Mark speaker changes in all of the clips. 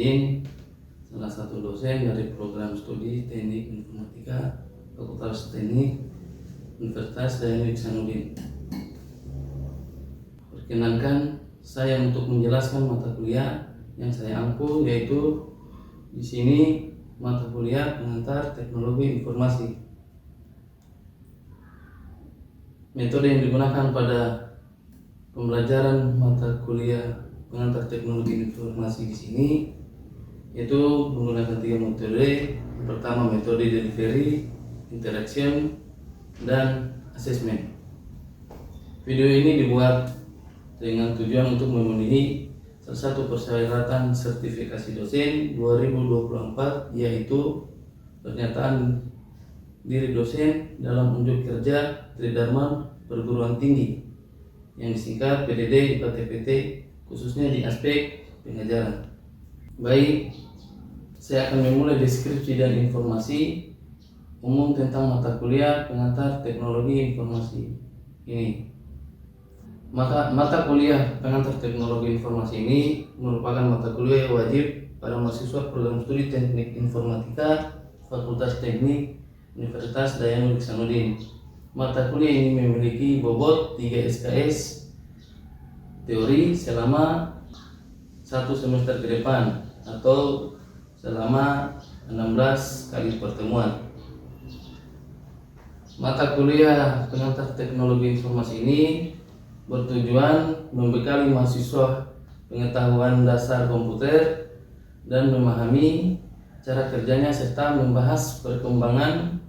Speaker 1: Hasanuddin, salah satu dosen dari program studi Teknik Informatika Fakultas Teknik Universitas Dayanuddin Hasanuddin. Perkenankan saya untuk menjelaskan mata kuliah yang saya ampu, yaitu di sini mata kuliah pengantar teknologi informasi. Metode yang digunakan pada pembelajaran mata kuliah pengantar teknologi informasi di sini yaitu menggunakan 3 metode. Yang pertama metode delivery, interaction, dan assessment. Video ini dibuat dengan tujuan untuk memenuhi salah satu persyaratan sertifikasi dosen 2024, yaitu pernyataan diri dosen dalam unjuk kerja Tridharma Perguruan Tinggi yang disingkat PDD IPA-TPT, khususnya di aspek pengajaran. Baik, saya akan memulai deskripsi dan informasi umum tentang mata kuliah pengantar teknologi informasi ini. Mata kuliah pengantar teknologi informasi ini merupakan mata kuliah wajib pada mahasiswa program studi Teknik Informatika Fakultas Teknik Universitas Dayanuddin Hasanuddin. Mata kuliah ini memiliki bobot 3 SKS teori selama 1 semester ke depan atau selama 16 kali pertemuan. Mata kuliah pengantar teknologi informasi ini bertujuan membekali mahasiswa pengetahuan dasar komputer dan memahami cara kerjanya serta membahas perkembangan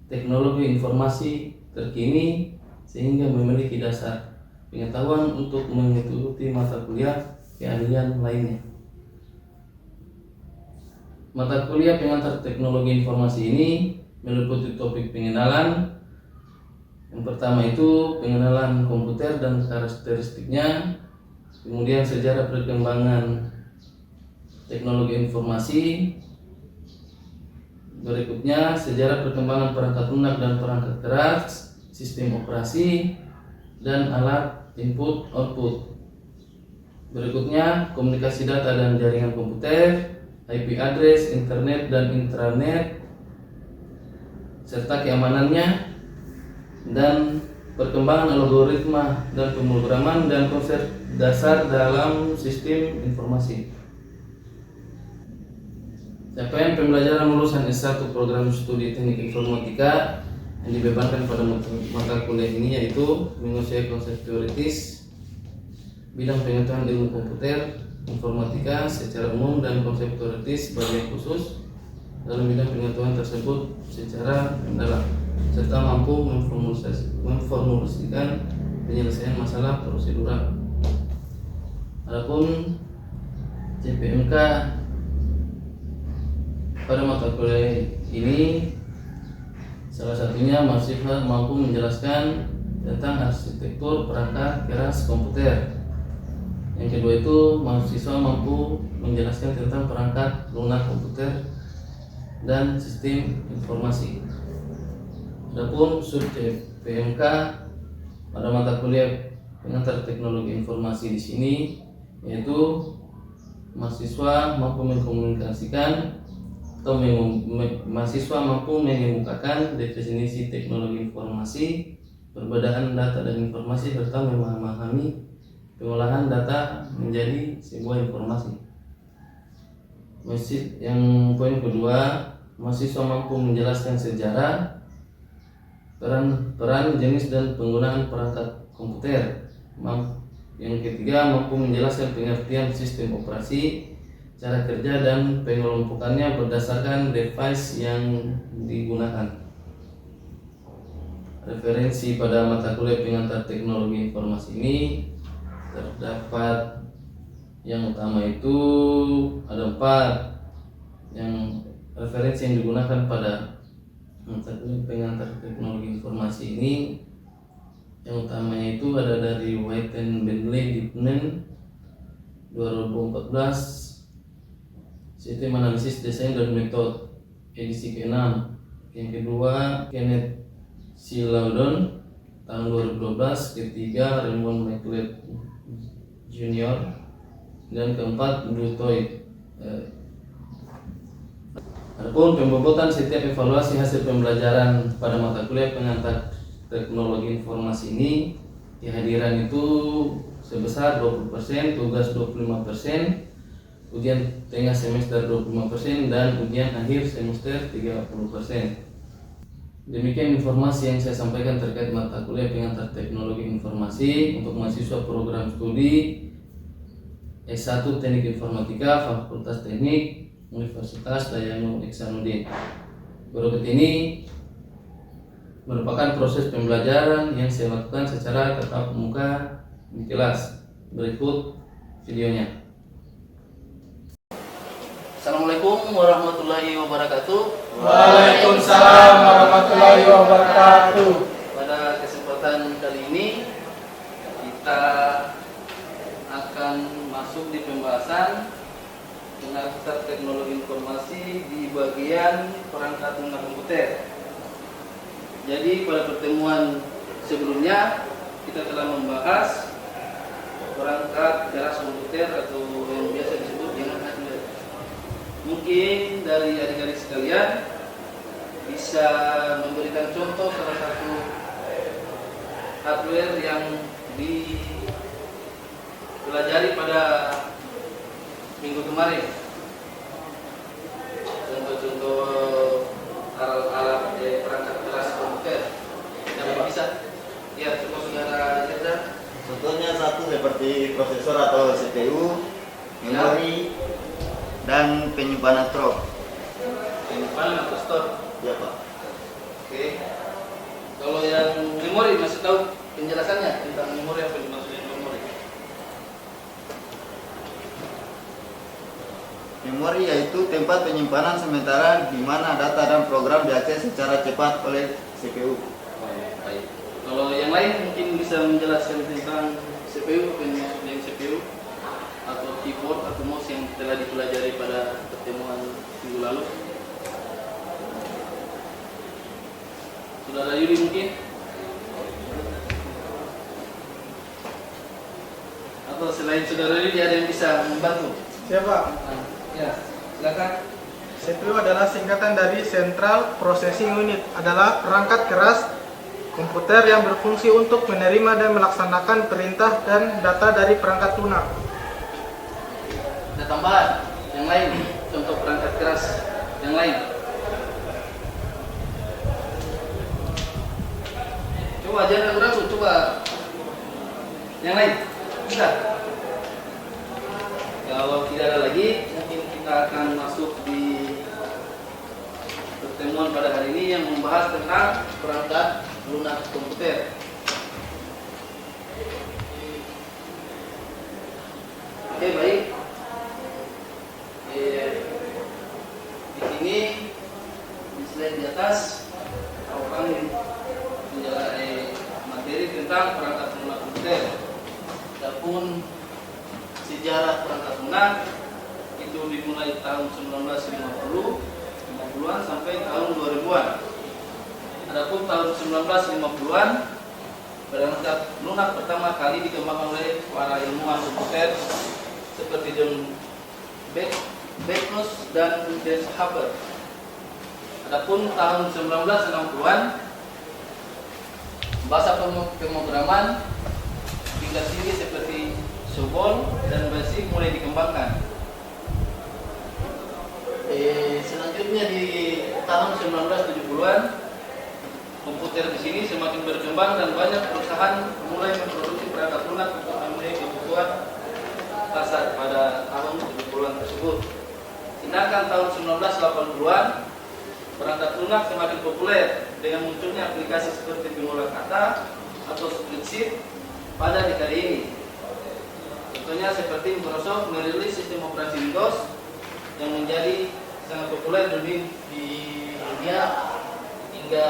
Speaker 1: teknologi informasi terkini sehingga memiliki dasar pengetahuan untuk mengikuti mata kuliah keahlian lainnya. Mata kuliah pengantar teknologi informasi ini meliputi topik pengenalan. Yang pertama itu pengenalan komputer dan karakteristiknya, kemudian sejarah perkembangan teknologi informasi, berikutnya sejarah perkembangan perangkat lunak dan perangkat keras, sistem operasi, dan alat input output. Berikutnya komunikasi data dan jaringan komputer, IP address, internet dan intranet, serta keamanannya, dan perkembangan algoritma dan pemrograman dan konsep dasar dalam sistem informasi. Capaian pembelajaran lulusan S1 program studi Teknik Informatika yang dibebankan pada mata kuliah ini yaitu menguasai konsep teoritis bidang pengetahuan ilmu komputer informatika secara umum dan konsep teoritis bagian khusus dalam bidang pengetahuan tersebut secara mendalam, serta mampu memformulasikan penyelesaian masalah prosedural. Adapun CPMK pada mata kuliah ini salah satunya mahasiswa mampu menjelaskan tentang arsitektur perangkat keras komputer. Yang kedua itu mahasiswa mampu menjelaskan tentang perangkat lunak komputer dan sistem informasi. Adapun sub CPMK pada mata kuliah pengantar teknologi informasi di sini yaitu mahasiswa mampu mengkomunikasikan atau mahasiswa mampu mengemukakan definisi teknologi informasi, perbedaan data dan informasi, serta memahami pengolahan data menjadi sebuah informasi. Yang poin kedua, mahasiswa mampu menjelaskan sejarah, peran jenis dan penggunaan perangkat komputer. Yang ketiga, mampu menjelaskan pengertian sistem operasi, cara kerja dan pengelompokannya berdasarkan device yang digunakan. Referensi pada mata kuliah pengantar teknologi informasi ini terdapat yang utama itu ada 4 yang referensi yang digunakan pada mata kuliah pengantar teknologi informasi ini. Yang utamanya itu ada dari White and Bentley Dipnen 2014, Sistem Analisis Desain dan Metode edisi ke-6. Yang kedua Kenneth C. Loudon tahun 2012. Ketiga Raymond McLeod Jr. Dan keempat Blue Toy Adapun pembobotan setiap evaluasi hasil pembelajaran pada mata kuliah pengantar teknologi informasi ini, kehadiran itu sebesar 20%, tugas 25%, ujian tengah semester 25%, dan ujian akhir semester 30%. Demikian informasi yang saya sampaikan terkait mata kuliah pengantar teknologi informasi untuk mahasiswa program studi S1 Teknik Informatika Fakultas Teknik Universitas Dayanu Iksanuddin. Berikut ini merupakan proses pembelajaran yang saya lakukan secara tatap muka di kelas. Berikut videonya. Assalamualaikum warahmatullahi wabarakatuh.
Speaker 2: Waalaikumsalam warahmatullahi wabarakatuh.
Speaker 1: Pada kesempatan kali ini kita akan masuk di pembahasan pengantar teknologi informasi di bagian perangkat lunak komputer. Jadi pada pertemuan sebelumnya kita telah membahas perangkat keras komputer atau yang biasa disebut dengan hardware. Mungkin dari adik-adik sekalian bisa memberikan contoh salah satu hardware yang dipelajari pada minggu kemarin. Contoh-contoh alat-alat perangkat keras komputer. Yang bisa? Ya, coba saudara lihat.
Speaker 2: Contohnya satu seperti prosesor atau CPU, memori, dan penyimpanan strok.
Speaker 1: Penyimpanan atau store?
Speaker 2: Ya Pak.
Speaker 1: Oke. Kalau yang memori masih tahu penjelasannya tentang memori, apa yang dimaksud dengan memori?
Speaker 2: Memori yaitu tempat penyimpanan sementara di mana data dan program diakses secara cepat oleh CPU.
Speaker 1: Baik. Kalau yang lain mungkin bisa menjelaskan tentang CPU, apa yang dimaksud dengan CPU atau keyboard atau mouse yang telah dipelajari pada pertemuan minggu lalu. Saudara Yudi mungkin? Atau selain saudara Yudi ada yang bisa membantu?
Speaker 3: Siapa?
Speaker 1: Ya, silakan.
Speaker 3: CPU adalah singkatan dari Central Processing Unit, adalah perangkat keras komputer yang berfungsi untuk menerima dan melaksanakan perintah dan data dari perangkat lunak.
Speaker 1: Ada tambahan yang lain contoh perangkat keras yang lain. Coba jangan ragu, coba yang lain bisa. Kalau tidak ada lagi, mungkin kita akan masuk di pertemuan pada hari ini yang membahas tentang perangkat lunak komputer. Oke, baik. Di sini di slide di atas akan menjelaskan materi tentang perangkat lunak komputer. Adapun sejarah perangkat lunak itu dimulai tahun 1950-an sampai tahun 2000-an. Adapun tahun 1950-an perangkat lunak pertama kali dikembangkan oleh para ilmuwan komputer seperti John Backus dan Des Haber. Adapun tahun 1960-an bahasa pemrograman tingkat tinggi seperti COBOL dan BASIC mulai dikembangkan. Selanjutnya di tahun 1970-an komputer di sini semakin berkembang dan banyak perusahaan mulai memproduksi perangkat lunak untuk memenuhi kebutuhan pasar pada tahun 70-an tersebut. Sedangkan tahun 1980-an perangkat lunak semakin populer dengan munculnya aplikasi seperti pengulang kata atau spreadsheet pada dekade ini. Contohnya seperti Microsoft merilis sistem operasi Windows yang menjadi sangat populer di dunia hingga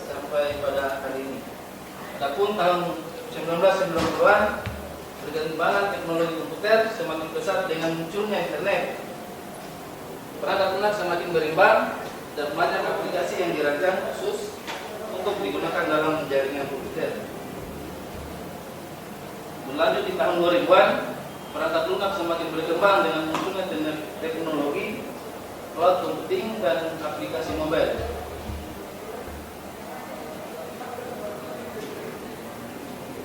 Speaker 1: sampai pada hari ini. Adapun tahun 1990-an perkembangan teknologi komputer semakin pesat dengan munculnya internet. Perangkat lunak semakin berimbang dan banyak aplikasi yang dirancang khusus untuk digunakan dalam jaringan komputer. Berlanjut di tahun 2000-an, perangkat lunak semakin berkembang dengan munculnya teknologi cloud computing dan aplikasi mobile.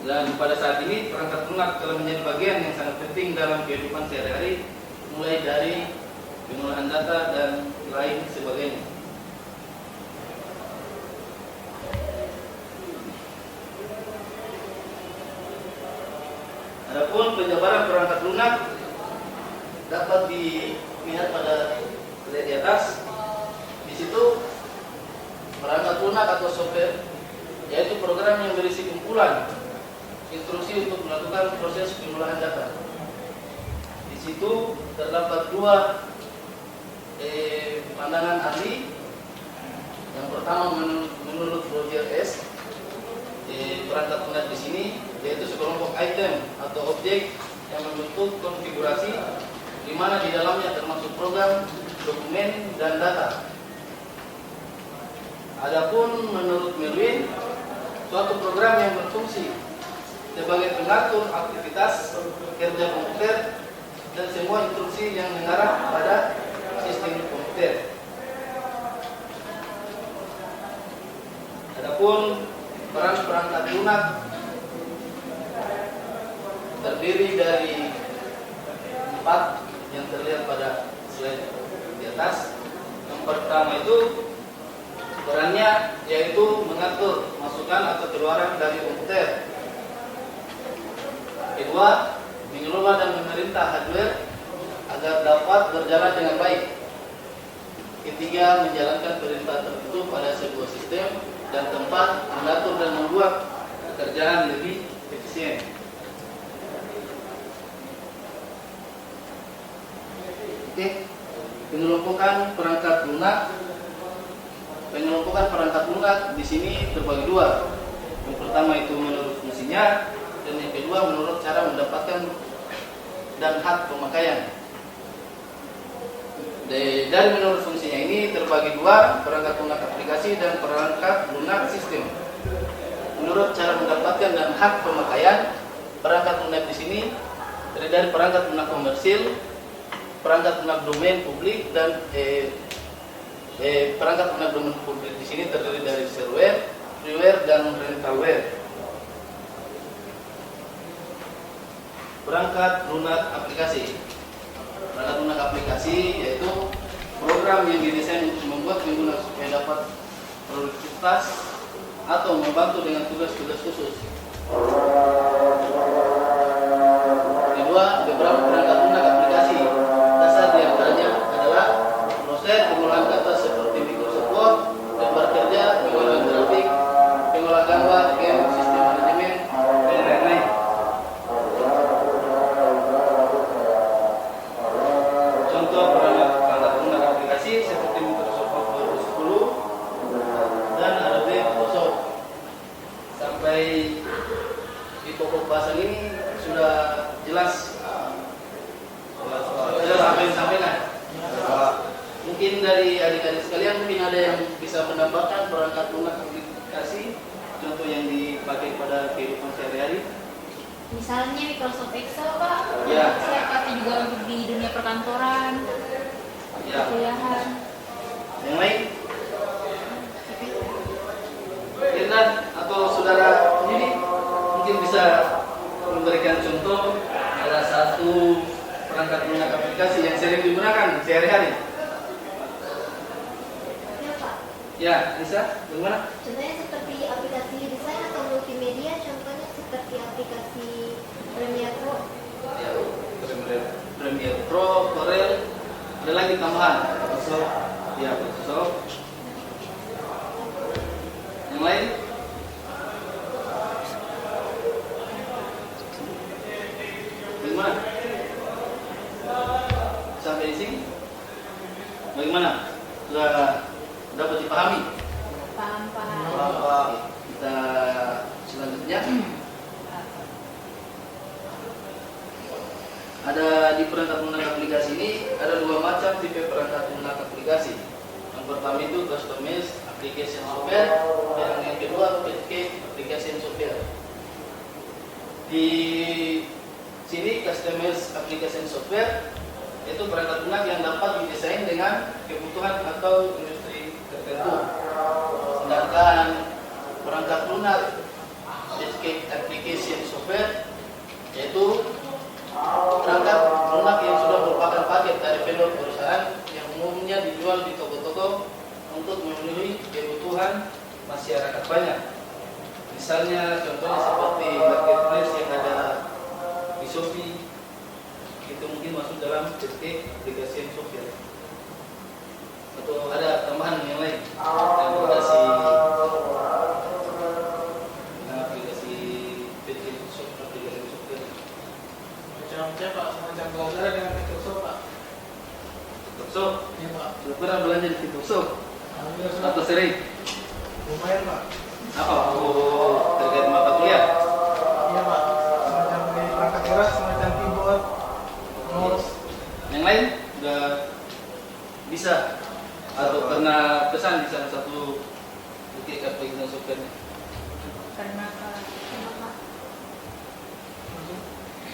Speaker 1: Dan pada saat ini perangkat lunak telah menjadi bagian yang sangat penting dalam kehidupan sehari-hari, mulai dari pengolahan data dan lain sebagainya. Adapun penjabaran perangkat lunak dapat dilihat pada slide di atas. Di situ perangkat lunak atau software yaitu program yang berisi kumpulan instruksi untuk melakukan proses pengolahan data. Di situ terdapat dua pandangan ahli. Yang pertama menurut Roger S. Perangkat lunak di sini yaitu sekelompok item atau objek yang membentuk konfigurasi di mana di dalamnya termasuk program, dokumen, dan data. Adapun menurut Melvin, suatu program yang berfungsi sebagai pengatur aktivitas kerja komputer dan semua instruksi yang mengarah pada sistem komputer. Adapun peran perangkat lunak terdiri dari 4 yang terlihat pada slide di atas. Yang pertama itu perannya yaitu mengatur masukan atau keluaran dari komputer. Kedua, mengelola dan memerintah hardware agar dapat berjalan dengan baik. Ketiga, menjalankan perintah tertentu pada sebuah sistem dan tempat, mengatur dan membuat pekerjaan lebih efisien. Oke, pengelompokan perangkat lunak. Pengelompokan perangkat lunak di sini terbagi dua. Yang pertama itu menurut fungsinya, dan yang kedua menurut cara mendapatkan dan hak pemakaian. Dari menurut fungsinya ini terbagi dua, perangkat lunak aplikasi dan perangkat lunak sistem. Menurut cara mendapatkan dan hak pemakaian, perangkat lunak di sini terdiri dari perangkat lunak komersil, perangkat lunak domain publik, dan perangkat lunak domain publik di sini terdiri dari shareware, freeware, dan rentalware. Perangkat lunak aplikasi. Perangkat lunak aplikasi yaitu program yang didesain untuk membuat pengguna supaya dapat produktivitas atau membantu dengan tugas-tugas khusus. Kedua, beberapa perangkat lunak aplikasi. Dasar diantaranya adalah proses pengolahan data seperti Microsoft Word, gambar kerja, pengolahan grafik, pengolahan gambar, game, sistem manajemen, dan lain-lain. Contoh perangkat lunak aplikasi seperti Microsoft Word 2010 dan Adobe Photoshop. Sampai di pokok bahasan ini sudah jelas. Apa yang disampaikan? Mungkin dari adik-adik sekalian mungkin ada yang bisa menambahkan perangkat lunak aplikasi contoh yang dipakai pada kehidupan sehari-hari.
Speaker 4: Misalnya Microsoft Excel, Pak.
Speaker 1: Ya.
Speaker 4: Saya pakai juga untuk di dunia perkantoran,
Speaker 1: Ya.
Speaker 4: kuliahan.
Speaker 1: Yang lain? Kita atau saudara sendiri mungkin bisa memberikan contoh ada satu perangkat lunak aplikasi yang sering digunakan sehari-hari.
Speaker 4: Ya, Pak.
Speaker 1: Ya, bisa? Bagaimana?
Speaker 4: Contohnya seperti aplikasi desain atau multimedia, contohnya seperti aplikasi Premiere Pro.
Speaker 1: Ya, Premiere Pro, Corel, ada lagi tambahan. Photoshop, ya Photoshop. Yang lain? Bagaimana? Sampai di sini? Bagaimana? Sudah dapat dipahami?
Speaker 4: Paham, Pak.
Speaker 1: Bahwa kita selanjutnya ada di perangkat lunak aplikasi ini ada dua macam tipe perangkat lunak aplikasi. Yang pertama itu customized application software dan yang kedua package application software. Di sini customized application software itu perangkat lunak yang dapat didesain dengan kebutuhan atau industri tertentu. Sedangkan perangkat lunak escape application software yaitu perangkat lunak yang sudah merupakan paket dari vendor perusahaan yang umumnya dijual di toko-toko untuk memenuhi kebutuhan masyarakat banyak. Misalnya contohnya seperti marketplace yang ada di Shopee, itu mungkin masuk dalam escape application software. Atau ada tambahan yang lain, aplikasi aplikasi software.
Speaker 3: Macam-macam Pak, semacam belajar dengan Microsoft Pak.
Speaker 1: Microsoft,
Speaker 3: Iya Pak.
Speaker 1: sudah pernah belanja di Microsoft
Speaker 3: Alhamdulillah
Speaker 1: atau sering?
Speaker 3: lumayan Pak.
Speaker 1: Apa? Oh, terkait mata kuliah?
Speaker 3: Iya Pak, semacam di perangkat keras, semacam keyboard, mouse.
Speaker 1: Yang lain udah bisa atau pernah pesan di salah satu bukti aplikasi software?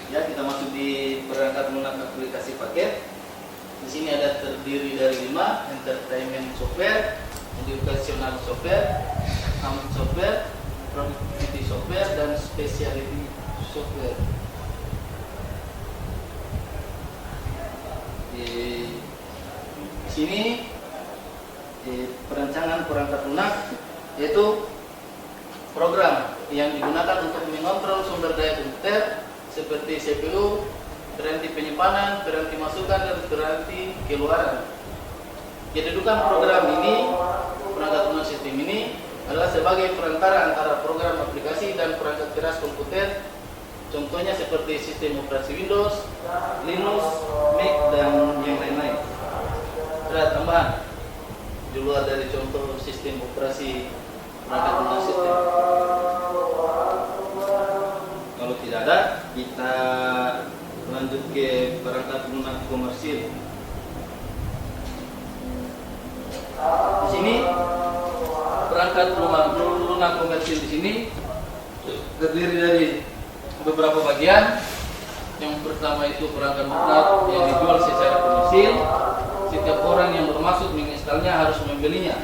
Speaker 1: Ya, kita masuk di perangkat lunak aplikasi paket. Di sini ada terdiri dari 5: entertainment software, educational software, home software, productivity software, dan specialty software. Di sini perancangan perangkat lunak yaitu program yang digunakan untuk mengontrol sumber daya komputer seperti CPU, berhenti penyimpanan, berhenti masukan, dan berhenti keluaran. Kedudukan program ini, perangkat lunak sistem ini adalah sebagai perantara antara program aplikasi dan perangkat keras komputer. Contohnya seperti sistem operasi Windows, Linux, Mac, dan yang lain-lain. Ada tambahan di luar dari contoh sistem operasi perangkat lunak sistem. Kalau tidak ada, kita lanjut ke perangkat lunak komersil. Di sini perangkat lunak komersil di sini terdiri dari beberapa bagian. Yang pertama itu perangkat lunak yang dijual secara komersil. Setiap orang yang bermaksud menginstalnya harus membelinya.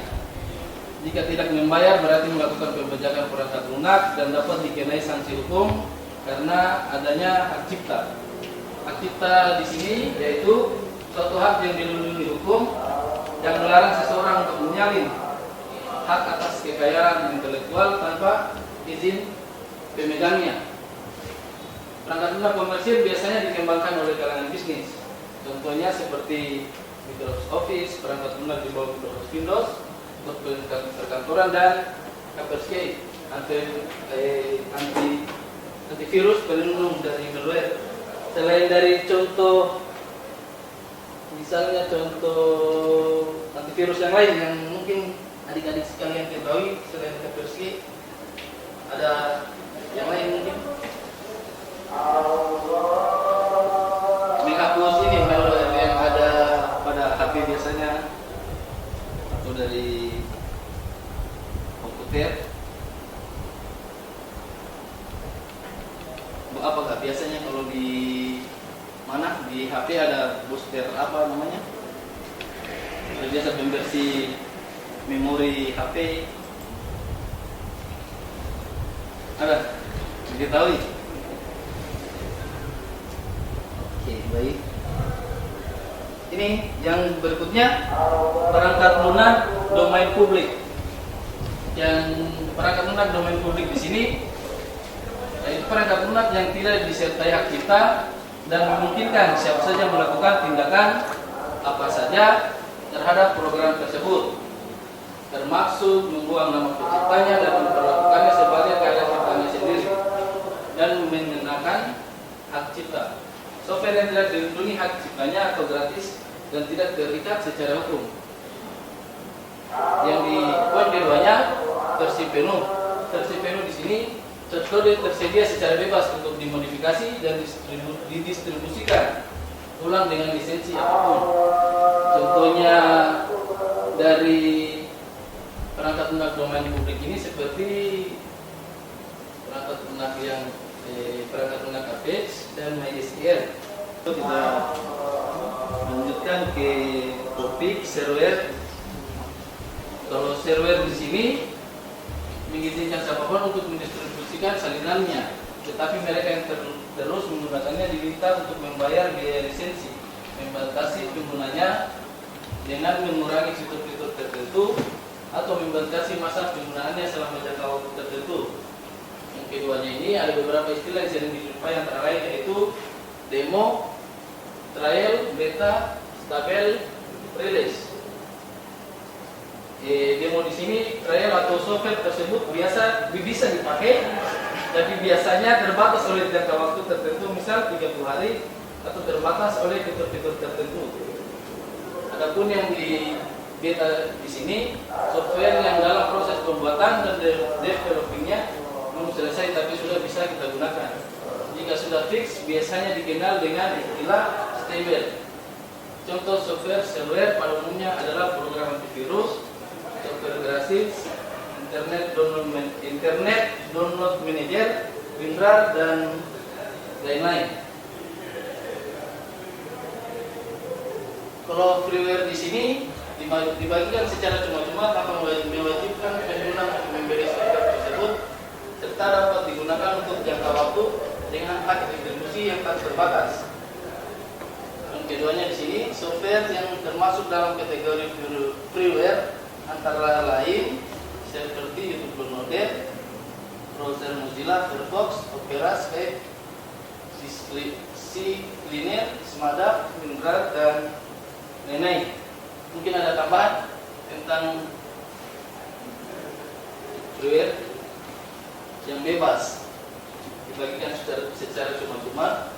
Speaker 1: Jika tidak membayar berarti melakukan pembajakan perangkat lunak dan dapat dikenai sanksi hukum karena adanya hak cipta. Hak cipta di sini yaitu suatu hak yang dilindungi hukum yang melarang seseorang untuk menyalin hak atas kekayaan intelektual tanpa izin pemegangnya. Perangkat lunak komersil biasanya dikembangkan oleh kalangan bisnis. Contohnya seperti Microsoft Office, perangkat lunak di bawah Microsoft Windows, untuk perkantoran, dan Kaspersky antivirus pelindung dari malware. Selain dari contoh, misalnya contoh antivirus yang lain yang mungkin adik-adik sekalian ketahui selain Kaspersky, ada yang lain mungkin. Menghapus ini malware yang ada pada HP biasanya atau dari komputer. Apakah biasanya kalau di mana di HP ada booster apa namanya? Biasa pembersih memori HP. Ada? Diketahui? Oke, baik. Ini yang berikutnya perangkat lunak domain publik. Yang perangkat lunak domain publik di sini yaitu perangkat lunak yang tidak disertai hak cipta dan memungkinkan siapa saja melakukan tindakan apa saja terhadap program tersebut, termasuk membuang nama penciptanya dan memperlakukannya sebagai karya ciptanya sendiri dan mengenakan hak cipta. Software yang tidak dilindungi hak ciptanya atau gratis dan tidak terikat secara hukum. Yang di poin keduanya versi penuh. Versi penuh di sini source code tersedia secara bebas untuk dimodifikasi dan didistribusikan ulang dengan lisensi apapun. Contohnya dari perangkat lunak domain publik ini seperti perangkat lunak yang perangkat lunak Apex, dan MySQL. Kita lanjutkan ke topik server. Kalau server di sini mengizinkan siapapun untuk mendistribusikan salinannya, tetapi mereka yang terus menggunakannya diminta untuk membayar biaya lisensi, membatasi penggunanya dengan mengurangi fitur-fitur tertentu atau membatasi masa penggunaannya selama jangka waktu tertentu. Yang keduanya ini ada beberapa istilah yang sering dijumpai antara lain yaitu demo, trial, beta, stable, release. Demo di sini trial atau software tersebut bisa dipakai, tapi biasanya terbatas oleh jangka waktu tertentu, misal 30 hari, atau terbatas oleh fitur-fitur tertentu. Adapun yang di beta di sini software yang dalam proses pembuatan dan developingnya belum selesai tapi sudah bisa kita gunakan. Jika sudah fix biasanya dikenal dengan istilah stable. Contoh software server pada umumnya adalah program antivirus, software gratis, internet download manager, WinRAR dan lain-lain. Kalau freeware di sini dibagikan secara cuma-cuma tanpa mewajibkan pengguna untuk membeli software tersebut, serta dapat digunakan untuk jangka waktu dengan hak distribusi yang tak terbatas. Dan keduanya di sini software yang termasuk dalam kategori freeware antara lain seperti YouTube Downloader, browser Mozilla, Firefox, Opera, Skype, CCleaner, Smada, WinRAR dan lain-lain. Mungkin ada tambahan tentang freeware yang bebas dibagikan secara cuma-cuma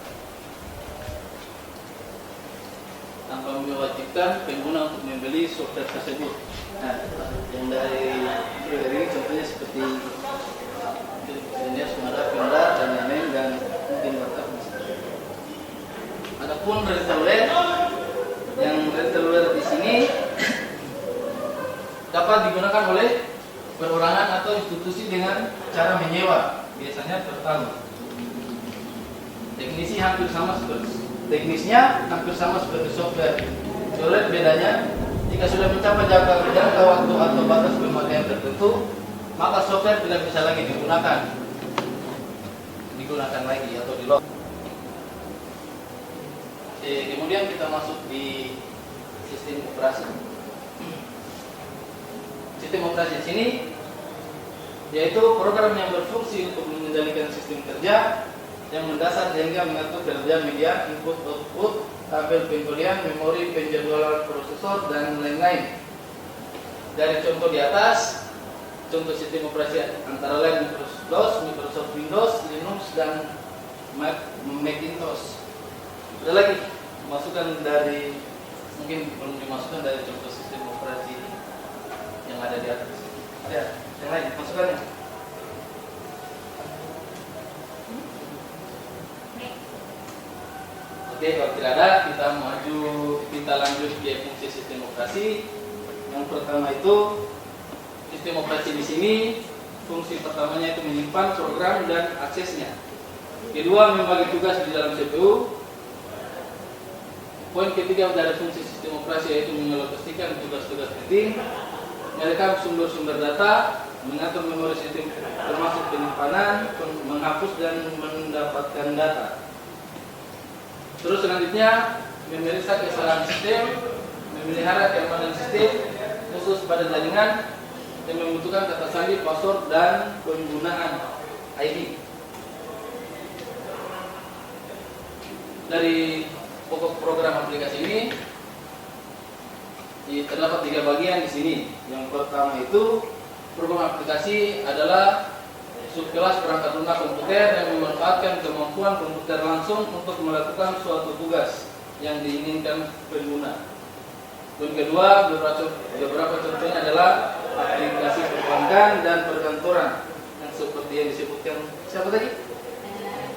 Speaker 1: tanpa mewajibkan pengguna untuk membeli software tersebut. Nah, yang dari freeware ini contohnya seperti Linux, Smada, WinRAR dan lain-lain dan mungkin WhatsApp. Adapun rentalware, yang rentalware di sini dapat digunakan oleh perorangan atau institusi dengan cara menyewa, biasanya per tahun. Teknisnya hampir sama seperti software. Oleh bedanya, jika sudah mencapai jangka waktu atau batas pemakaian tertentu, maka software tidak bisa lagi digunakan lagi atau di lock. Kemudian kita masuk di sistem operasi. Sistem operasi di sini yaitu program yang berfungsi untuk mengendalikan sistem kerja yang mendasar sehingga mengatur kerja media, input, output, tabel penggalian, memori, penjadwalan prosesor dan lain-lain. Dari contoh di atas, contoh sistem operasi antara lain Microsoft DOS, Microsoft Windows, Linux dan Macintosh. Ada lagi masukan dari, mungkin belum dimasukkan dari contoh sistem operasi yang ada di atas. Ada yang lain masukannya? Oke, kalau tidak ada, kita lanjut ke fungsi sistem operasi. Yang pertama itu sistem operasi di sini fungsi pertamanya itu menyimpan program dan aksesnya. Kedua, membagi tugas di dalam CPU. Poin ketiga dari fungsi sistem operasi yaitu mengalokasikan tugas-tugas penting, merekam sumber-sumber data, mengatur memori sistem termasuk penyimpanan, menghapus dan mendapatkan data. Terus selanjutnya memeriksa kesalahan sistem, memelihara keamanan sistem khusus pada jaringan yang membutuhkan kata sandi, password dan penggunaan ID. Dari pokok program aplikasi ini terdapat 3 bagian di sini. Yang pertama itu program aplikasi adalah subkelas perangkat lunak komputer yang memanfaatkan kemampuan komputer langsung untuk melakukan suatu tugas yang diinginkan pengguna. Dan kedua, beberapa contohnya adalah aplikasi perbankan dan perkantoran yang seperti yang disebutkan siapa tadi?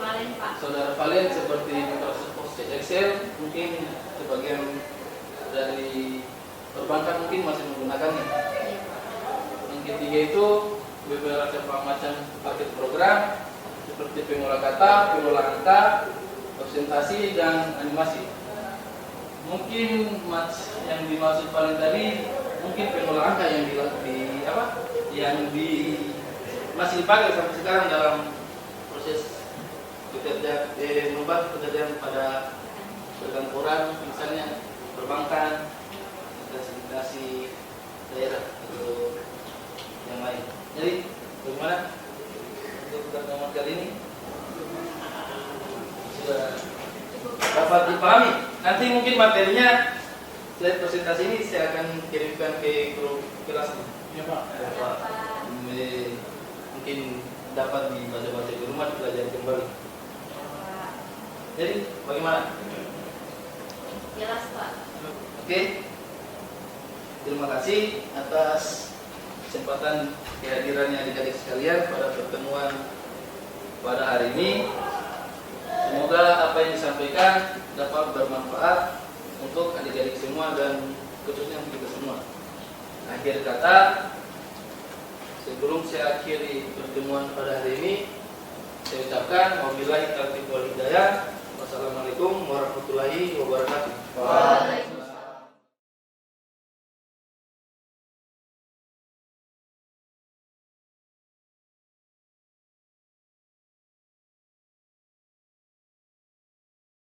Speaker 4: Valen, Pak.
Speaker 1: Saudara Valen, seperti Microsoft Excel, mungkin sebagian dari perbankan mungkin masih menggunakannya. Yang ketiga itu beberapa macam paket program seperti pengolah kata, pengolah angka, presentasi dan animasi. Mungkin yang dimaksud paling tadi mungkin pengolah angka yang masih dipakai sampai sekarang dalam proses membuat pekerjaan pada perkantoran, misalnya perbankan, instansi daerah atau yang lain. Jadi bagaimana untuk pertemuan kali ini sudah dapat dipahami? Nanti mungkin materinya slide presentasi ini saya akan kirimkan ke grup kelas.
Speaker 3: Ya Pak.
Speaker 1: Mungkin dapat dibaca-baca di rumah, dipelajari kembali. Jadi bagaimana?
Speaker 4: Jelas Pak.
Speaker 1: Oke. Terima kasih atas kesempatan kehadirannya adik-adik sekalian pada pertemuan pada hari ini. Semoga apa yang disampaikan dapat bermanfaat untuk adik-adik semua dan khususnya untuk kita semua. Akhir kata, sebelum saya akhiri pertemuan pada hari ini, saya ucapkan wabillahi taufiq wal hidayah. Wassalamualaikum warahmatullahi wabarakatuh.
Speaker 4: Waalaikumsalam.